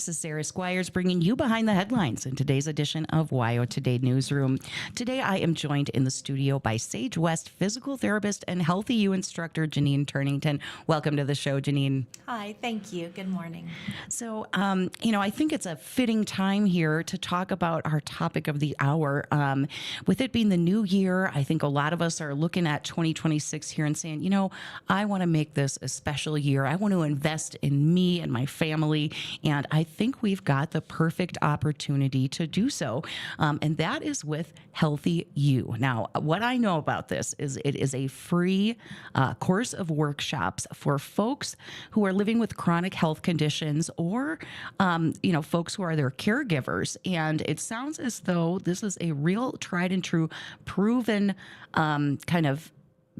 This is Sarah Squires bringing you behind the headlines in today's edition of WYO Today Newsroom. Today, I am joined in the studio by SageWest's physical therapist and HealthyU instructor, Janine Turnington. Welcome to the show, Janine. Hi, thank you. Good morning. So, I think it's a fitting time here to talk about our topic of the hour. With it being the new year, I think a lot of us are looking at 2026 here and saying, I want to make this a special year. I want to invest in me and my family. And I think we've got the perfect opportunity to do so. And that is with HealthyU. Now, what I know about this is it is a free course of workshops for folks who are living with chronic health conditions or, folks who are their caregivers. And it sounds as though this is a real tried and true proven kind of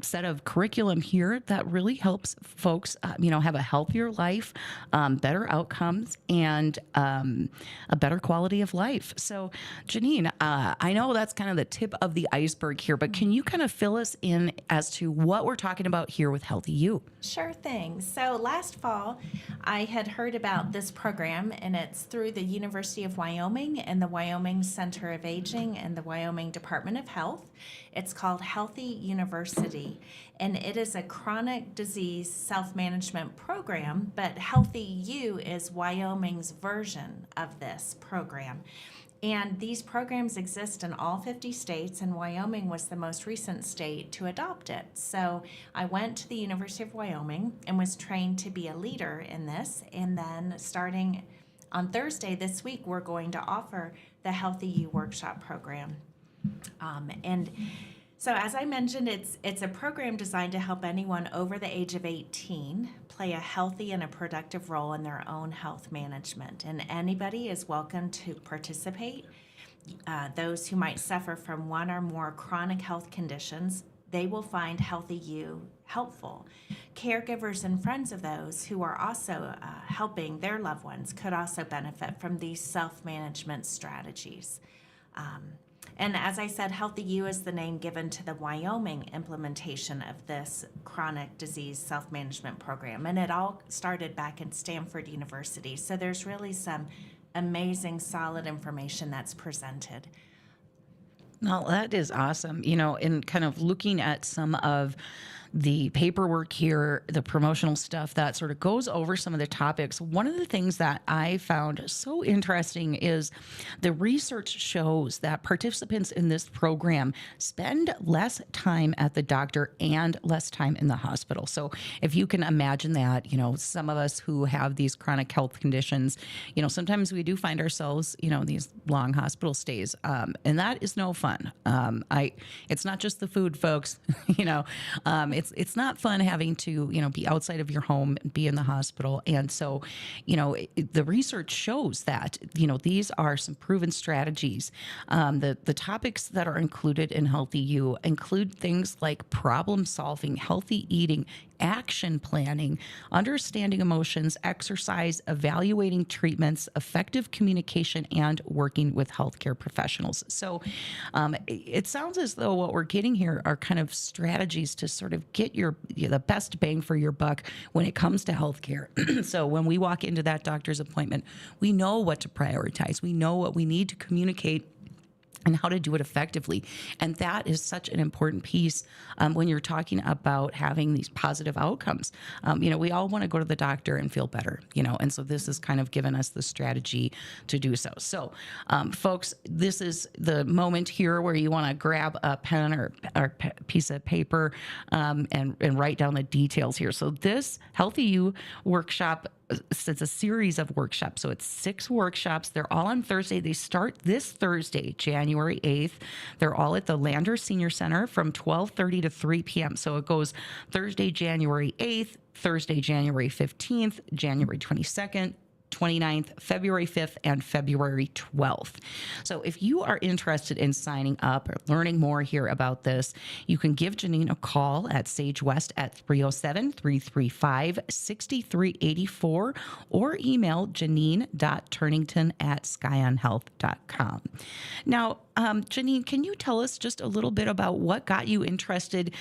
set of curriculum here that really helps folks, have a healthier life, better outcomes, and a better quality of life. So, Janine, I know that's kind of the tip of the iceberg here, but can you kind of fill us in as to what we're talking about here with HealthyU? Sure thing. So last fall, I had heard about this program, and it's through the University of Wyoming and the Wyoming Center of Aging and the Wyoming Department of Health. It's called Healthy University, and it is a chronic disease self-management program, but HealthyU is Wyoming's version of this program. And these programs exist in all 50 states, and Wyoming was the most recent state to adopt it. So I went to the University of Wyoming and was trained to be a leader in this. And then starting on Thursday this week, we're going to offer the HealthyU workshop program. So as I mentioned, it's a program designed to help anyone over the age of 18 play a healthy and a productive role in their own health management. And anybody is welcome to participate. Those who might suffer from one or more chronic health conditions, they will find HealthyU helpful. Caregivers and friends of those who are also helping their loved ones could also benefit from these self-management strategies. And as I said, HealthyU is the name given to the Wyoming implementation of this chronic disease self-management program. And it all started back in Stanford University. So there's really some amazing, solid information that's presented. Well, that is awesome. In kind of looking at some of the paperwork here, the promotional stuff that sort of goes over some of the topics. One of the things that I found so interesting is the research shows that participants in this program spend less time at the doctor and less time in the hospital. So if you can imagine that, some of us who have these chronic health conditions, sometimes we do find ourselves, these long hospital stays, and that is no fun. It's not just the food, folks, It's not fun having to, be outside of your home and be in the hospital. And so, the research shows that, these are some proven strategies. The topics that are included in HealthyU include things like problem solving, healthy eating, action planning, understanding emotions, exercise, evaluating treatments, effective communication, and working with healthcare professionals. So it sounds as though what we're getting here are kind of strategies to sort of get the best bang for your buck when it comes to healthcare. So when we walk into that doctor's appointment, we know what to prioritize. We know what we need to communicate and how to do it effectively. And that is such an important piece when you're talking about having these positive outcomes. We all want to go to the doctor and feel better, and so this has kind of given us the strategy to do so. So, folks, this is the moment here where you want to grab a pen or piece of paper and write down the details here. So this HealthyU workshop, it's a series of workshops. So it's 6 workshops. They're all on Thursday. They start this Thursday, January 8th. They're all at the Lander Senior Center from 12:30 to 3 p.m. So it goes Thursday, January 8th, Thursday, January 15th, January 22nd, 29th, February 5th, and February 12th. So if you are interested in signing up or learning more here about this, you can give Janine a call at SageWest at 307-335-6384 or email janine.turnington@skionhealth.com. Now, Janine, can you tell us just a little bit about what got you interested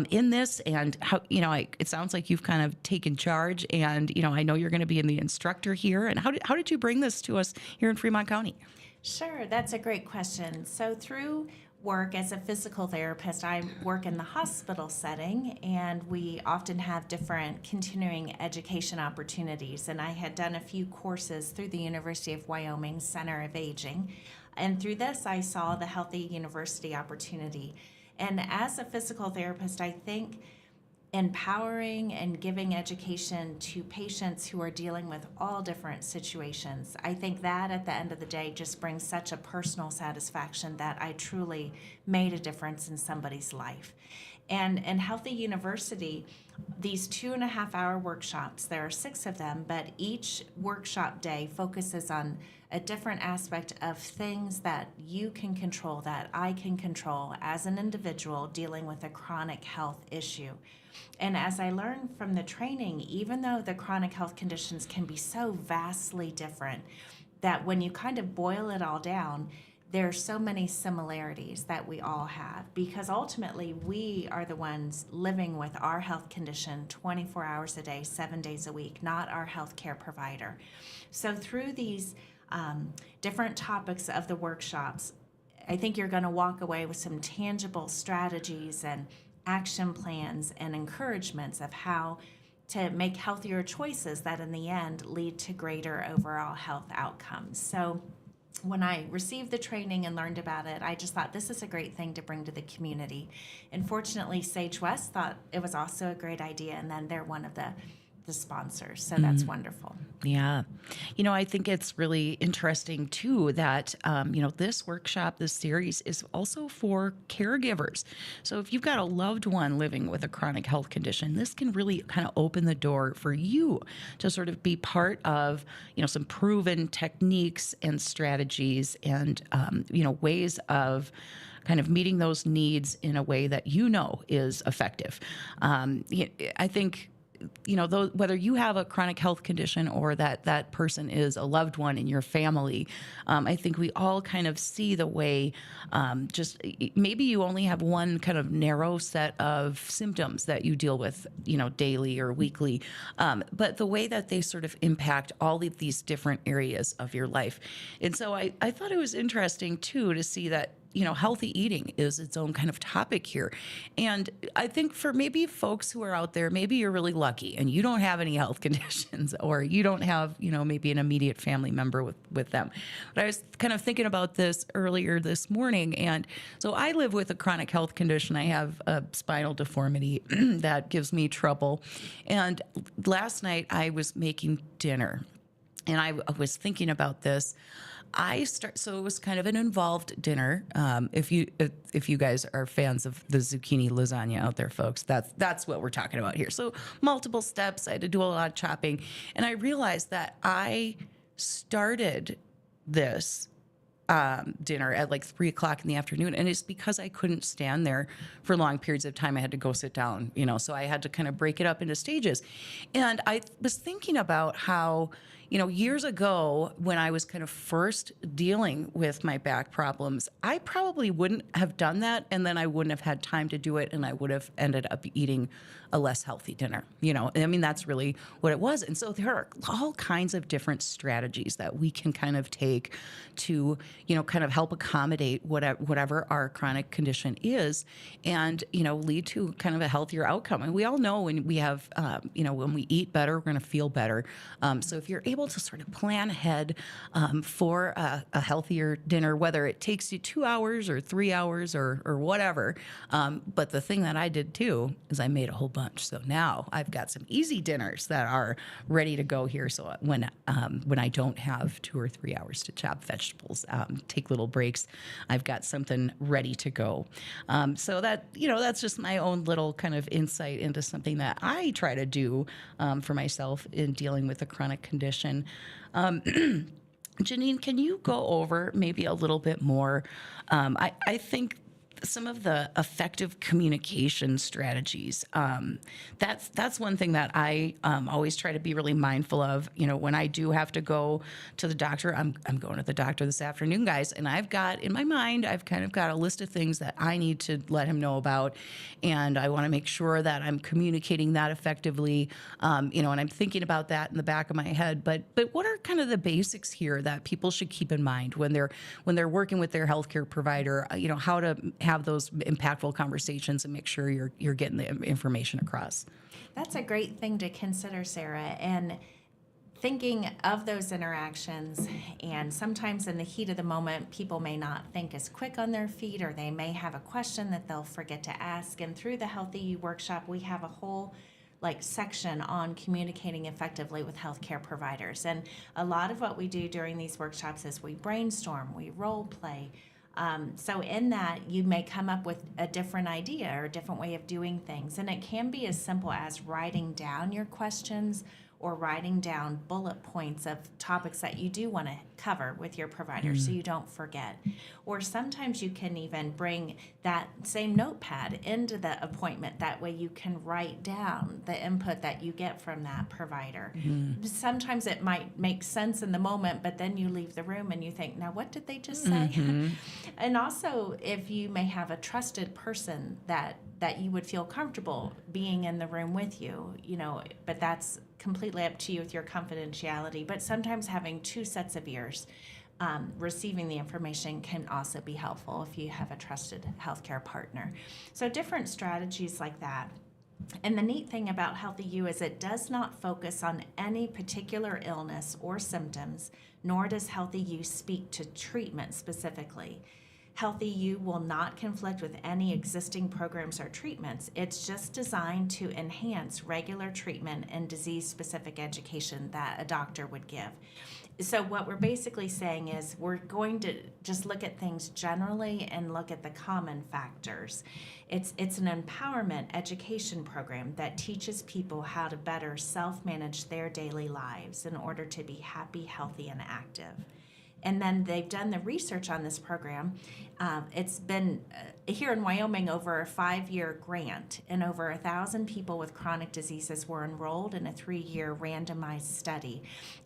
in this and how, it sounds like you've kind of taken charge and, I know you're going to be in the instructor here healthier? And how did you bring this to us here in Fremont County? Sure, that's a great question. So, through work as a physical therapist, I work in the hospital setting, and we often have different continuing education opportunities. And I had done a few courses through the University of Wyoming Center of Aging. And through this, I saw the Healthy University opportunity. And as a physical therapist, I think empowering and giving education to patients who are dealing with all different situations. I think that at the end of the day just brings such a personal satisfaction that I truly made a difference in somebody's life. And Healthy University, these 2.5-hour workshops, there are 6 of them, but each workshop day focuses on a different aspect of things that you can control, that I can control as an individual dealing with a chronic health issue. And as I learned from the training, even though the chronic health conditions can be so vastly different, that when you kind of boil it all down, there are so many similarities that we all have, because ultimately we are the ones living with our health condition 24 hours a day, 7 days a week, not our healthcare provider. So through these different topics of the workshops, I think you're going to walk away with some tangible strategies and action plans and encouragements of how to make healthier choices that in the end lead to greater overall health outcomes. So when I received the training and learned about it, I just thought this is a great thing to bring to the community. And fortunately, SageWest's thought it was also a great idea, and then they're one of the sponsors. So that's wonderful. Yeah. I think it's really interesting too that, this workshop, this series is also for caregivers. So if you've got a loved one living with a chronic health condition, this can really kind of open the door for you to sort of be part of, some proven techniques and strategies and, ways of kind of meeting those needs in a way that is effective. I think whether you have a chronic health condition or that person is a loved one in your family, I think we all kind of see the way, just maybe you only have one kind of narrow set of symptoms that you deal with, daily or weekly, but the way that they sort of impact all of these different areas of your life. And so I thought it was interesting too to see that healthy eating is its own kind of topic here. And I think for maybe folks who are out there, maybe you're really lucky and you don't have any health conditions or you don't have, maybe an immediate family member with them. But I was kind of thinking about this earlier this morning. And so I live with a chronic health condition. I have a spinal deformity that gives me trouble. And last night I was making dinner and I was thinking about this. So it was kind of an involved dinner. If you guys are fans of the zucchini lasagna out there, folks, that's what we're talking about here. So multiple steps. I had to do a lot of chopping, and I realized that I started this dinner at like 3:00 in the afternoon, and it's because I couldn't stand there for long periods of time. I had to go sit down, so I had to kind of break it up into stages. And I was thinking about how, years ago when I was kind of first dealing with my back problems, I probably wouldn't have done that, and then I wouldn't have had time to do it, and I would have ended up eating a less healthy dinner. I mean, that's really what it was. And so there are all kinds of different strategies that we can kind of take to, kind of help accommodate whatever our chronic condition is and, lead to kind of a healthier outcome. And we all know when we have, when we eat better, we're going to feel better. So if you're able to sort of plan ahead for a healthier dinner, whether it takes you 2 hours or 3 hours or whatever. But the thing that I did too is I made a whole bunch. So now I've got some easy dinners that are ready to go here. So when I don't have 2 or 3 hours to chop vegetables, take little breaks, I've got something ready to go. So that's just my own little kind of insight into something that I try to do for myself in dealing with a chronic condition. Janine, can you go over maybe a little bit more? I think some of the effective communication strategies. That's one thing that I always try to be really mindful of. When I do have to go to the doctor, I'm going to the doctor this afternoon, guys, and I've got in my mind, I've kind of got a list of things that I need to let him know about, and I want to make sure that I'm communicating that effectively. And I'm thinking about that in the back of my head. But what are kind of the basics here that people should keep in mind when they're working with their healthcare provider? How to have those impactful conversations and make sure you're getting the information across. That's a great thing to consider, Sarah. And thinking of those interactions, and sometimes in the heat of the moment, people may not think as quick on their feet, or they may have a question that they'll forget to ask. And through the HealthyU workshop, we have a whole section on communicating effectively with healthcare providers. And a lot of what we do during these workshops is we brainstorm, we role play. So in that, you may come up with a different idea or a different way of doing things. And it can be as simple as writing down your questions or writing down bullet points of topics that you do want to cover with your provider so you don't forget. Or sometimes you can even bring that same notepad into the appointment. That way you can write down the input that you get from that provider. Sometimes it might make sense in the moment, but then you leave the room and you think, now what did they just say? And also, if you may have a trusted person that you would feel comfortable being in the room with you, but that's completely up to you with your confidentiality. But sometimes having two sets of ears receiving the information can also be helpful if you have a trusted healthcare partner. So different strategies like that. And the neat thing about HealthyU is it does not focus on any particular illness or symptoms, nor does HealthyU speak to treatment specifically. HealthyU will not conflict with any existing programs or treatments. It's just designed to enhance regular treatment and disease-specific education that a doctor would give. So what we're basically saying is we're going to just look at things generally and look at the common factors. It's an empowerment education program that teaches people how to better self-manage their daily lives in order to be happy, healthy, and active. And then they've done the research on this program. It's been here in Wyoming over a 5-year grant, and over 1,000 people with chronic diseases were enrolled in a 3-year randomized study.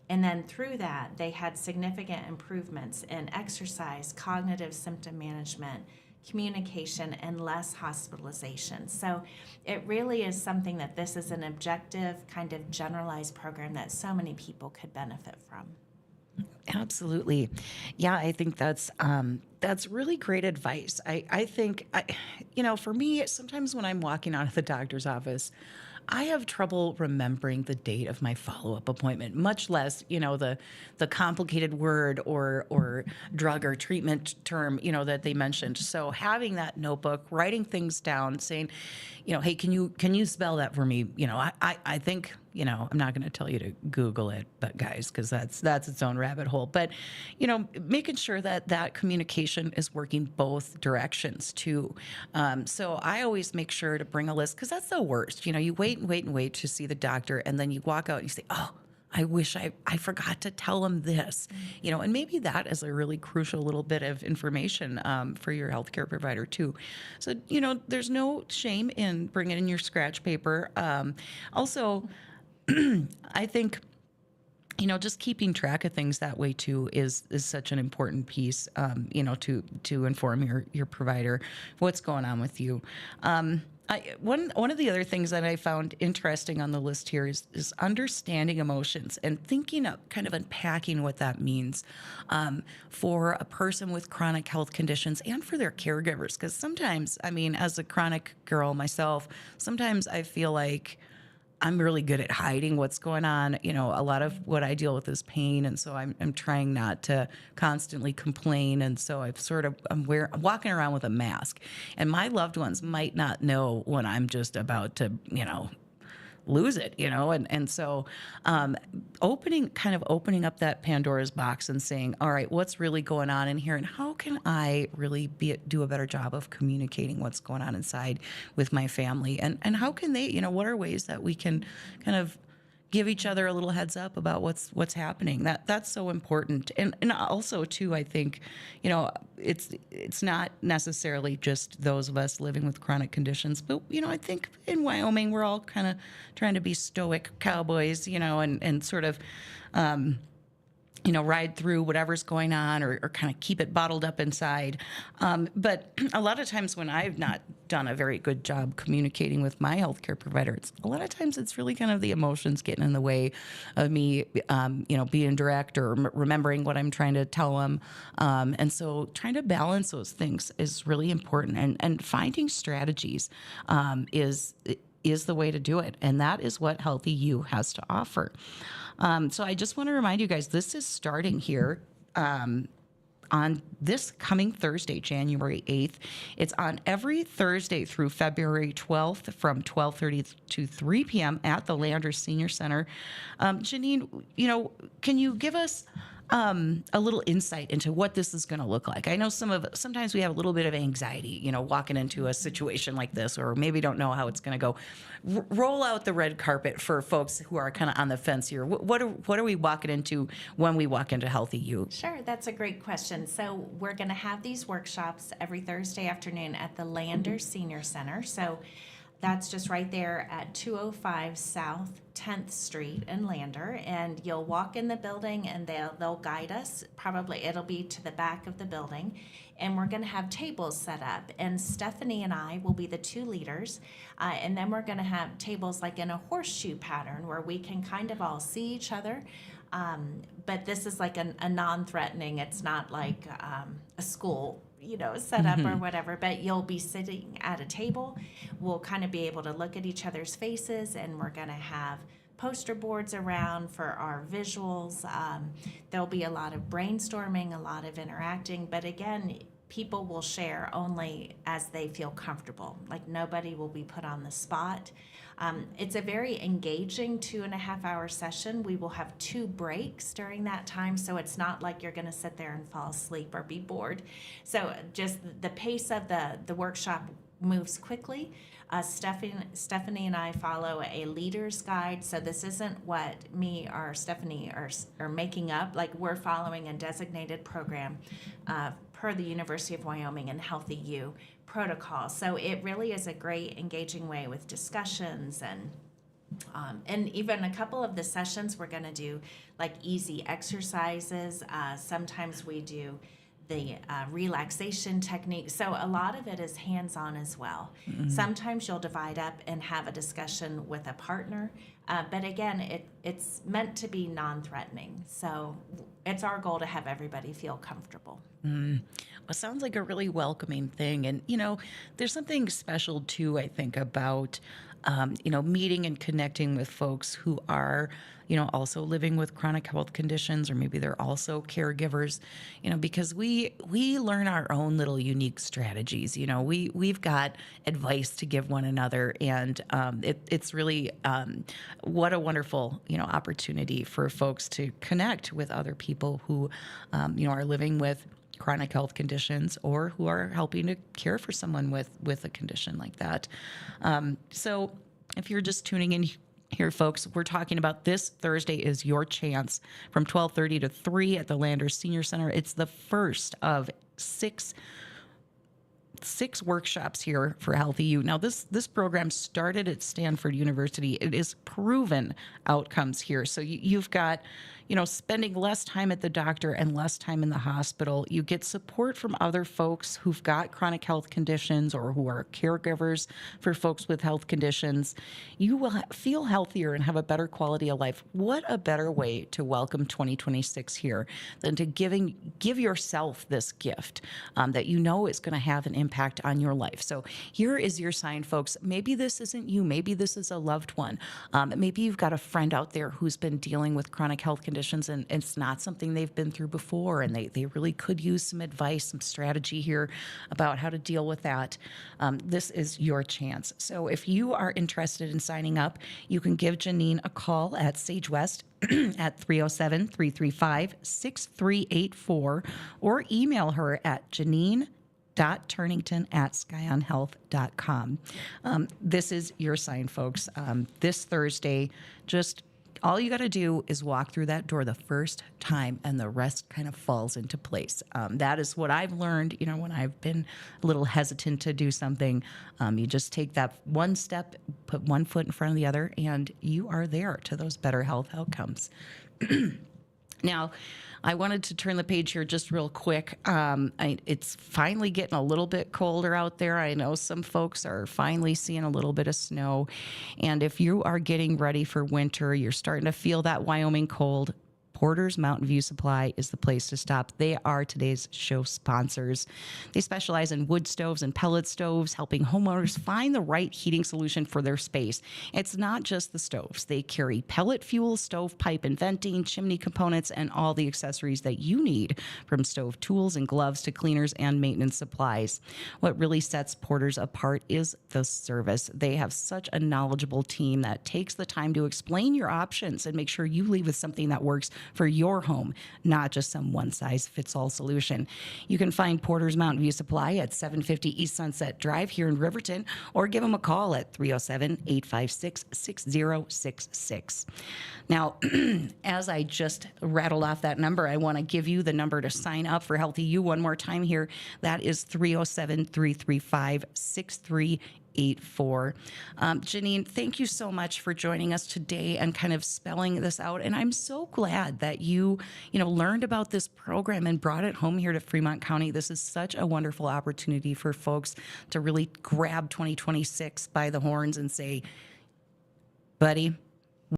And then through that, they had significant improvements in exercise, cognitive symptom management, communication, and less hospitalization. So it really is something that this is an objective, kind of generalized program that so many people could benefit from. Absolutely. Yeah, I think that's really great advice. I think, for me, sometimes when I'm walking out of the doctor's office, I have trouble remembering the date of my follow-up appointment, much less, the complicated word or drug or treatment term, that they mentioned. So having that notebook, writing things down, saying, hey, can you spell that for me? I think, I'm not going to tell you to Google it, but guys, because that's its own rabbit hole. But, making sure that communication is working both directions too. So I always make sure to bring a list, because that's the worst. You wait and wait and wait to see the doctor, and then you walk out and you say, oh, I wish I forgot to tell them this, and maybe that is a really crucial little bit of information for your healthcare provider too. So, there's no shame in bringing in your scratch paper. Also, I think, just keeping track of things that way too is such an important piece, to inform your provider what's going on with you. One of the other things that I found interesting on the list here is understanding emotions and thinking of kind of unpacking what that means for a person with chronic health conditions and for their caregivers. Because sometimes, as a chronic girl myself, sometimes I feel like I'm really good at hiding what's going on. A lot of what I deal with is pain, and so I'm trying not to constantly complain. And so I'm walking around with a mask, and my loved ones might not know when I'm just about to, lose it, and so opening up that Pandora's box and saying, all right, what's really going on in here, and how can I really do a better job of communicating what's going on inside with my family, and how can they, what are ways that we can kind of give each other a little heads up about what's happening. That's so important. And also too, I think, it's not necessarily just those of us living with chronic conditions, but I think in Wyoming we're all kind of trying to be stoic cowboys, and sort of ride through whatever's going on, or kind of keep it bottled up inside. But a lot of times when I've not done a very good job communicating with my healthcare provider, a lot of times it's really kind of the emotions getting in the way of me, being direct or remembering what I'm trying to tell them. And so trying to balance those things is really important, and finding strategies is the way to do it. And that is what HealthyU has to offer. So I just want to remind you guys, this is starting here on this coming Thursday, January 8th. It's on every Thursday through February 12th from 12:30 to 3 p.m. at the Landers Senior Center. Janine, can you give us a little insight into what this is going to look like? I know sometimes we have a little bit of anxiety, walking into a situation like this, or maybe don't know how it's going to go. Roll out the red carpet for folks who are kind of on the fence here. What are we walking into when we walk into HealthyU? Sure, that's a great question. So we're going to have these workshops every Thursday afternoon at the Landers Senior Center. So that's just right there at 205 South 10th Street in Lander, and you'll walk in the building and they'll guide us. Probably it'll be to the back of the building, and we're going to have tables set up, and Stephanie and I will be the two leaders, and then we're going to have tables like in a horseshoe pattern where we can kind of all see each other. But this is like a non-threatening, it's not like a school set up or whatever, but you'll be sitting at a table. We'll kind of be able to look at each other's faces, and we're going to have poster boards around for our visuals. There'll be a lot of brainstorming, a lot of interacting, but again, people will share only as they feel comfortable. Like, nobody will be put on the spot. It's a very engaging 2.5-hour session. We will have 2 breaks during that time, so it's not like you're going to sit there and fall asleep or be bored. So just the pace of the workshop moves quickly. Stephanie and I follow a leader's guide, so this isn't what me or Stephanie are making up. Like, we're following a designated program per the University of Wyoming and HealthyU protocol. So it really is a great engaging way with discussions, and even a couple of the sessions we're going to do like easy exercises. Sometimes we do the relaxation technique. So a lot of it is hands-on as well. Sometimes you'll divide up and have a discussion with a partner, but again, it's meant to be non-threatening. So it's our goal to have everybody feel comfortable. Well, it sounds like a really welcoming thing. And, there's something special too, I think, about, meeting and connecting with folks who are, also living with chronic health conditions, or maybe they're also caregivers, because we learn our own little unique strategies. We've got advice to give one another, and it's really what a wonderful, opportunity for folks to connect with other people who, are living with chronic health conditions, or who are helping to care for someone with a condition like that. So if you're just tuning in here, folks, we're talking about this Thursday is your chance from 12:30 to 3 at the Landers Senior Center. It's the first of six workshops here for HealthyU. Now, this program started at Stanford University. It is proven outcomes here. So you've got, spending less time at the doctor and less time in the hospital. You get support from other folks who've got chronic health conditions, or who are caregivers for folks with health conditions. You will feel healthier and have a better quality of life. What a better way to welcome 2026 here than to give yourself this gift that is going to have an impact on your life. So here is your sign, folks. Maybe this isn't you. Maybe this is a loved one. Maybe you've got a friend out there who's been dealing with chronic health conditions, and it's not something they've been through before, and they really could use some advice, some strategy here about how to deal with that. This is your chance. So if you are interested in signing up, you can give Janine a call at SageWest at 307-335-6384, or email her at Janine.Turnington@scionhealth.com. This is your sign, folks. This Thursday, just All you got to do is walk through that door the first time, and the rest kind of falls into place. That is what I've learned, when I've been a little hesitant to do something. You just take that one step, put one foot in front of the other, and you are there to those better health outcomes. Now, I wanted to turn the page here just real quick. It's finally getting a little bit colder out there. I know some folks are finally seeing a little bit of snow. And if you are getting ready for winter, you're starting to feel that Wyoming cold, Porter's Mountain View Supply is the place to stop. They are today's show sponsors. They specialize in wood stoves and pellet stoves, helping homeowners find the right heating solution for their space. It's not just the stoves. They carry pellet fuel, stovepipe and venting, chimney components, and all the accessories that you need, from stove tools and gloves to cleaners and maintenance supplies. What really sets Porter's apart is the service. They have such a knowledgeable team that takes the time to explain your options and make sure you leave with something that works for your home, not just some one-size-fits-all solution. You can find Porter's Mountain View Supply at 750 East Sunset Drive here in Riverton, or give them a call at 307-856-6066. Now, as I just rattled off that number, I want to give you the number to sign up for HealthyU one more time here. That is 307-335-6384. Janine, thank you so much for joining us today and kind of spelling this out. And I'm so glad that you learned about this program and brought it home here to Fremont County. This is such a wonderful opportunity for folks to really grab 2026 by the horns and say, buddy,